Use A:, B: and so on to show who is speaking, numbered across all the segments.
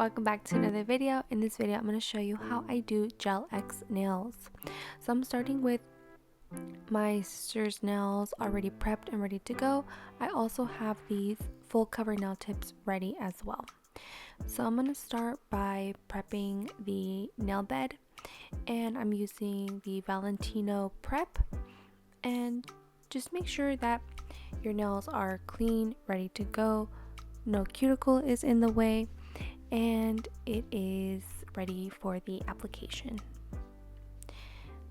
A: welcome back to another video. In this video I'm going to show you how I do Gel X nails. So I'm starting with my sister's nails already prepped and ready to go. I also have these full cover nail tips ready as well. So I'm going to start by prepping the nail bed, and I'm using the Valentino Prep, and just make sure that your nails are clean, ready to go, no cuticle is in the way, and it is ready for the application.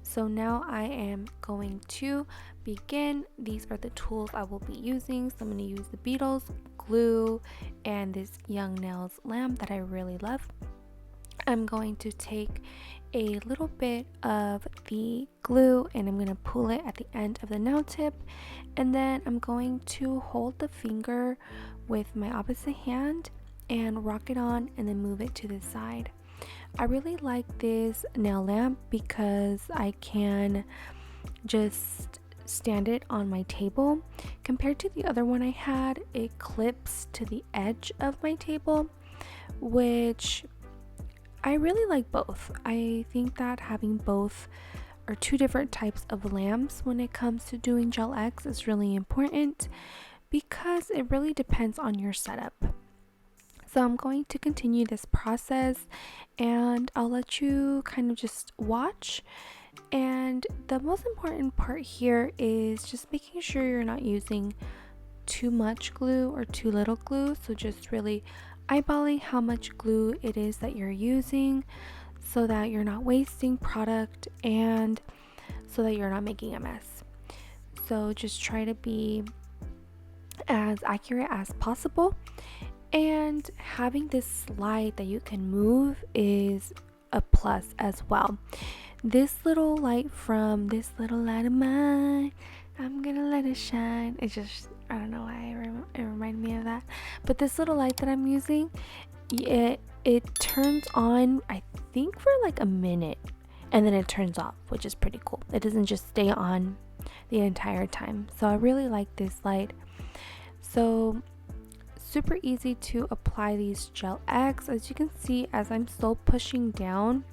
A: So now I am going to begin. These are the tools I will be using. So I'm going to use the Beetles glue and this Young Nails lamp that I really love. I'm going to take a little bit of the glue and I'm going to pull it at the end of the nail tip, and then I'm going to hold the finger with my opposite hand and rock it on and then move it to the side. I really like this nail lamp because I can just stand it on my table. Compared to the other one I had, it clips to the edge of my table, which I really like both. I think that having both or two different types of lamps when it comes to doing Gel X is really important because it really depends on your setup. So I'm going to continue this process and I'll let you kind of just watch. And the most important part here is just making sure you're not using too much glue or too little glue. So just really eyeballing how much glue it is that you're using so that you're not wasting product and so that you're not making a mess. So just try to be as accurate as possible. And having this slide that you can move is a plus as well. This little light from this little light of mine, I'm gonna let it shine. It's just, I don't know why it reminded me of that. But this little light that I'm using, it turns on, I think for like a minute, and then it turns off, which is pretty cool. It doesn't just stay on the entire time. So I really like this light. So super easy to apply these Gel X. As you can see, as I'm still pushing down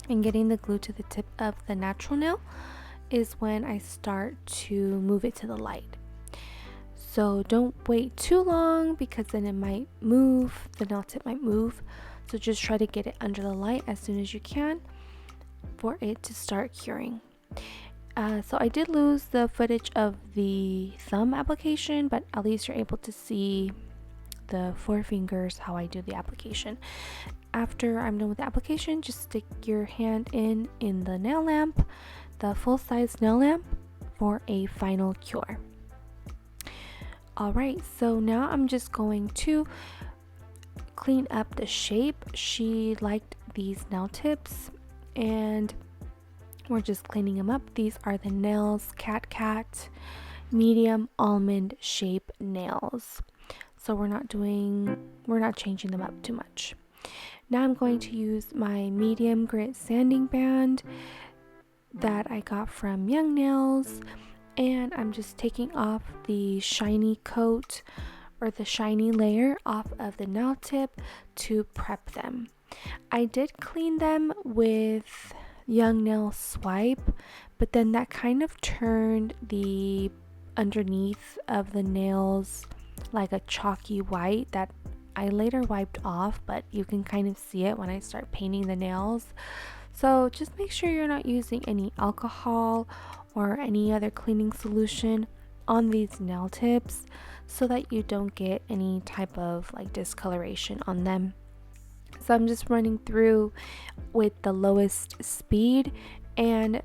A: and getting the glue to the tip of the natural nail is when I start to move it to the light. So don't wait too long because then it might move, the nail tip might move. So just try to get it under the light as soon as you can for it to start curing. So I did lose the footage of the thumb application, but at least you're able to see the 4 fingers how I do the application. After I'm done with the application, just stick your hand in the nail lamp, the full size nail lamp, for a final cure. Alright, so now I'm just going to clean up the shape. She liked these nail tips and we're just cleaning them up. These are the Nailzkatkat medium almond shape nails. So we're not changing them up too much. Now I'm going to use my medium grit sanding band that I got from Young Nails, and I'm just taking off the shiny coat or the shiny layer off of the nail tip to prep them. I did clean them with Young Nail Swipe, but then that kind of turned the underneath of the nails like a chalky white that I later wiped off, but you can kind of see it when I start painting the nails. So just make sure you're not using any alcohol or any other cleaning solution on these nail tips so that you don't get any type of like discoloration on them. So I'm just running through with the lowest speed and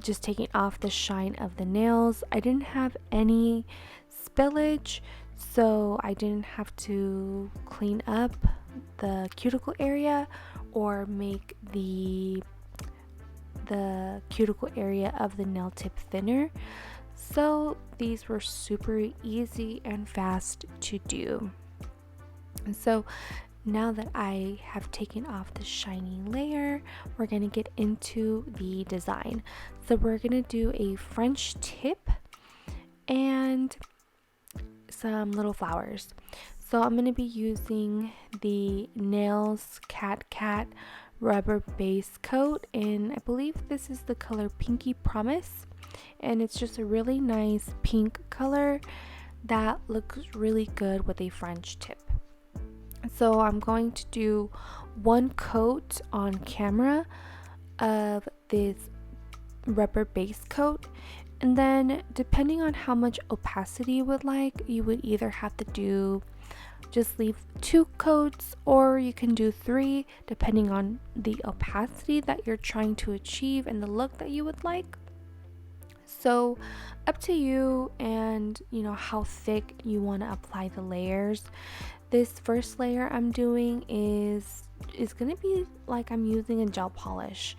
A: just taking off the shine of the nails. I didn't have any spillage, so I didn't have to clean up the cuticle area or make the cuticle area of the nail tip thinner. So these were super easy and fast to do. And so now that I have taken off the shiny layer, we're going to get into the design. So we're going to do a French tip and some little flowers. So I'm going to be using the Nailzkatkat rubber base coat, and I believe this is the color Pinky Promise, and it's just a really nice pink color that looks really good with a French tip. So I'm going to do one coat on camera of this rubber base coat, and then depending on how much opacity you would like, you would either have to do just leave 2 coats, or you can do 3 depending on the opacity that you're trying to achieve and the look that you would like. So up to you, and how thick you want to apply the layers. This first layer I'm doing is going to be like I'm using a gel polish.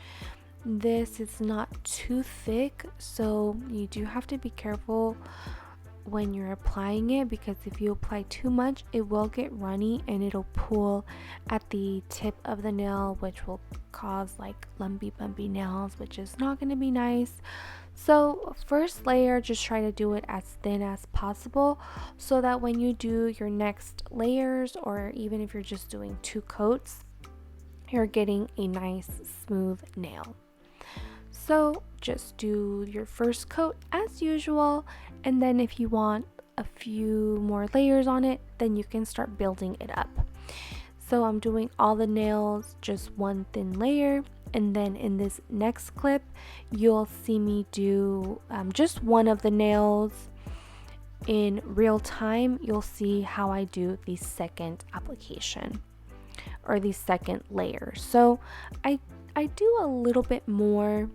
A: This is not too thick, so you do have to be careful when you're applying it, because if you apply too much, it will get runny and it'll pool at the tip of the nail, which will cause like lumpy bumpy nails, which is not going to be nice. So first layer, just try to do it as thin as possible, so that when you do your next layers, or even if you're just doing 2 coats, you're getting a nice smooth nail. So just do your first coat as usual, and then if you want a few more layers on it, then you can start building it up. So I'm doing all the nails, just one thin layer, and then in this next clip you'll see me do just one of the nails in real time. You'll see how I do the second application, or the second layer. So I do a little bit more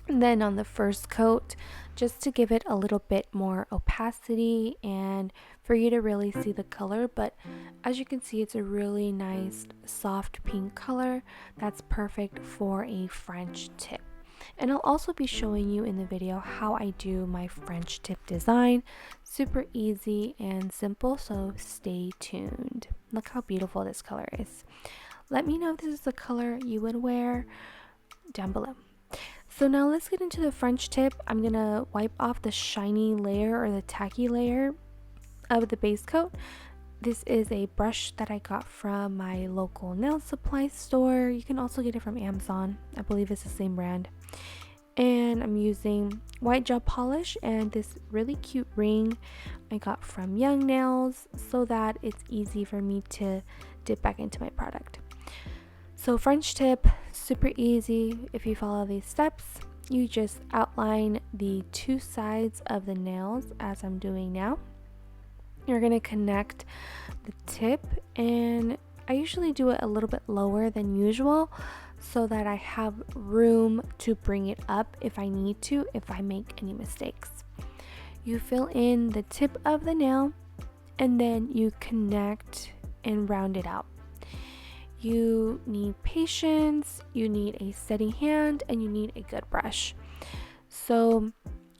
A: than on the first coat, just to give it a little bit more opacity and for you to really see the color. But as you can see, it's a really nice soft pink color that's perfect for a French tip. And I'll also be showing you in the video how I do my French tip design. Super easy and simple, so stay tuned. Look how beautiful this color is. Let me know if this is the color you would wear down below. So now let's get into the French tip. I'm going to wipe off the shiny layer, or the tacky layer of the base coat. This is a brush that I got from my local nail supply store. You can also get it from Amazon. I believe it's the same brand. And I'm using white gel polish and this really cute ring I got from Young Nails, so that it's easy for me to dip back into my product. So French tip, super easy. If you follow these steps, you just outline the 2 sides of the nails as I'm doing now. You're going to connect the tip, and I usually do it a little bit lower than usual so that I have room to bring it up if I need to, if I make any mistakes. You fill in the tip of the nail, and then you connect and round it out. You need patience, you need a steady hand, and you need a good brush. So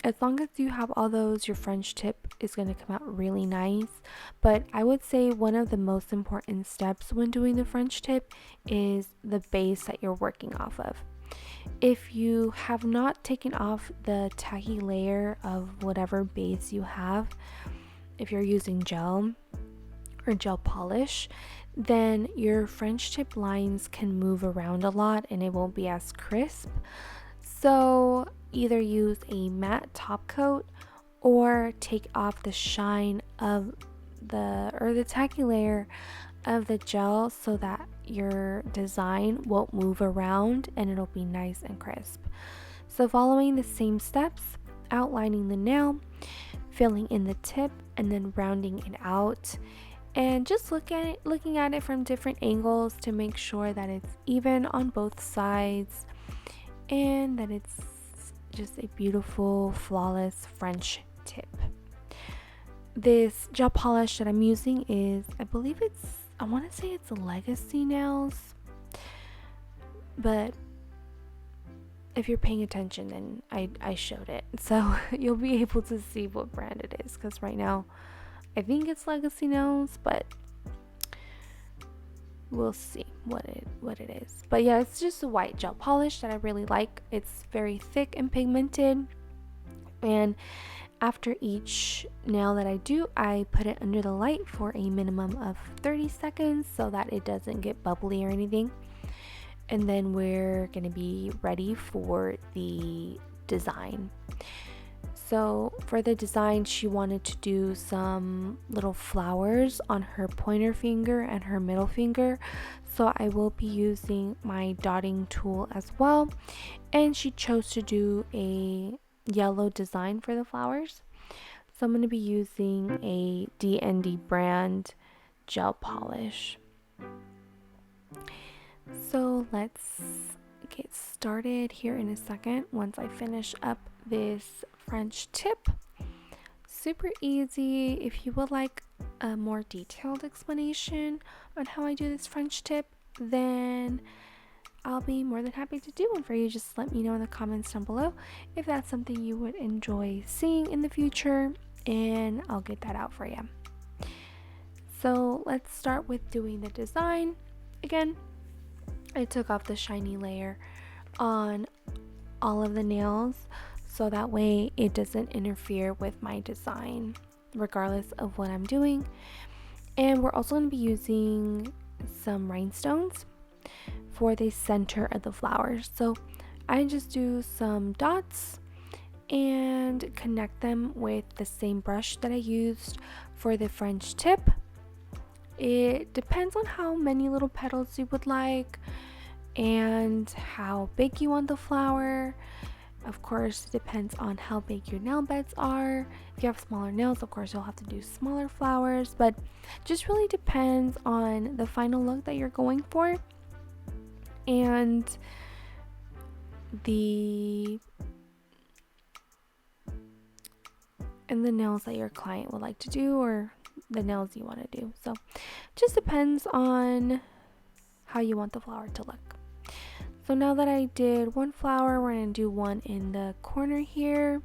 A: as long as you have all those, your French tip is going to come out really nice. But I would say one of the most important steps when doing the French tip is the base that you're working off of. If you have not taken off the tacky layer of whatever base you have, if you're using gel or gel polish, then your French tip lines can move around a lot and it won't be as crisp. So either use a matte top coat, or take off the shine of the tacky layer of the gel, so that your design won't move around and it'll be nice and crisp. So following the same steps, outlining the nail, filling in the tip, and then rounding it out. And just looking at it from different angles to make sure that it's even on both sides and that it's just a beautiful, flawless French tip. This gel polish that I'm using is, I want to say it's a Legacy Nails, but if you're paying attention, then I showed it, so you'll be able to see what brand it is, because right now I think it's Legacy Nails, but we'll see what it is. But yeah, it's just a white gel polish that I really like. It's very thick and pigmented, and After each nail that I do, I put it under the light for a minimum of 30 seconds so that it doesn't get bubbly or anything. And then we're going to be ready for the design. So for the design, she wanted to do some little flowers on her pointer finger and her middle finger. So I will be using my dotting tool as well. And she chose to do a yellow design for the flowers. So I'm going to be using a D&D brand gel polish. So let's get started here in a second once I finish up this French tip. Super easy. If you would like a more detailed explanation on how I do this French tip, then I'll be more than happy to do one for you. Just let me know in the comments down below if that's something you would enjoy seeing in the future, and I'll get that out for you. So let's start with doing the design. Again, I took off the shiny layer on all of the nails so that way it doesn't interfere with my design regardless of what I'm doing. And we're also going to be using some rhinestones for the center of the flowers. So I just do some dots and connect them with the same brush that I used for the French tip. It depends on how many little petals you would like and how big you want the flower. Of course, it depends on how big your nail beds are. If you have smaller nails, of course, you'll have to do smaller flowers, but just really depends on the final look that you're going for and the nails that your client would like to do or the nails you want to do. So just depends on how you want the flower to look. So now that I did one flower, we're going to do one in the corner here,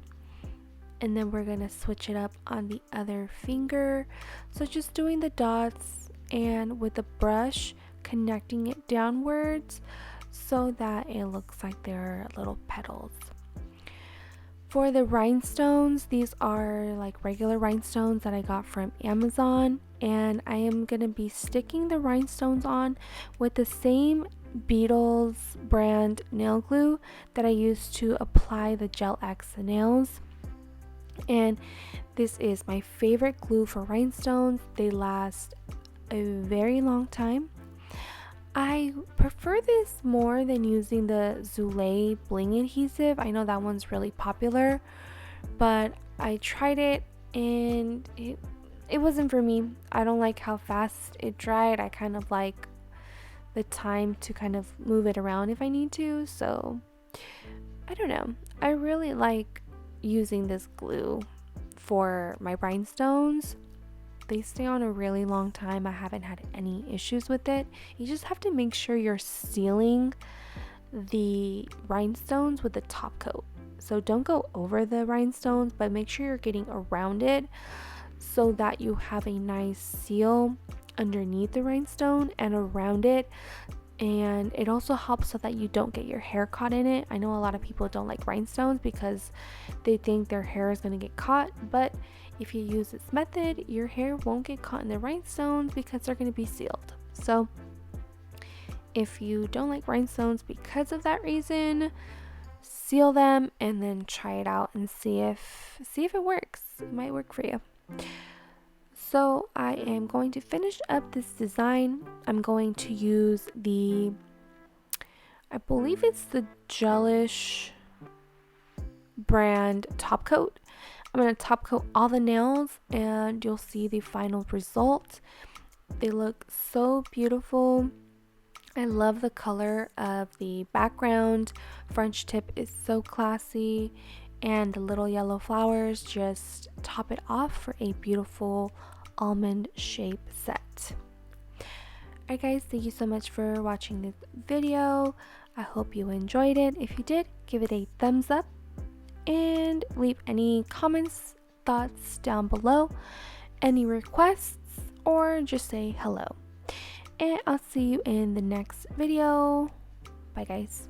A: and then we're going to switch it up on the other finger. So just doing the dots and with the brush connecting it downwards so that it looks like they're little petals. For the rhinestones, these are like regular rhinestones that I got from Amazon, and I am going to be sticking the rhinestones on with the same Beetles brand nail glue that I used to apply the Gel X nails. And this is my favorite glue for rhinestones. They last a very long time. I prefer this more than using the Zulay bling adhesive. I know that one's really popular, but I tried it and it wasn't for me. I don't like how fast it dried. I kind of like the time to kind of move it around if I need to. So I don't know. I really like using this glue for my rhinestones. They stay on a really long time. I haven't had any issues with it. You just have to make sure you're sealing the rhinestones with the top coat. So don't go over the rhinestones, but make sure you're getting around it so that you have a nice seal underneath the rhinestone and around it. And it also helps so that you don't get your hair caught in it. I know a lot of people don't like rhinestones because they think their hair is going to get caught, but if you use this method, your hair won't get caught in the rhinestones because they're going to be sealed. So if you don't like rhinestones because of that reason, seal them and then try it out and see if it works. It might work for you. So I am going to finish up this design. I'm going to use I believe it's the Gelish brand top coat. I'm going to top coat all the nails and you'll see the final result. They look so beautiful. I love the color of the background. French tip is so classy, and the little yellow flowers just top it off for a beautiful almond shape set. Alright guys, thank you so much for watching this video. I hope you enjoyed it. If you did, give it a thumbs up and leave any comments, thoughts down below, any requests, or just say hello. And I'll see you in the next video. Bye guys.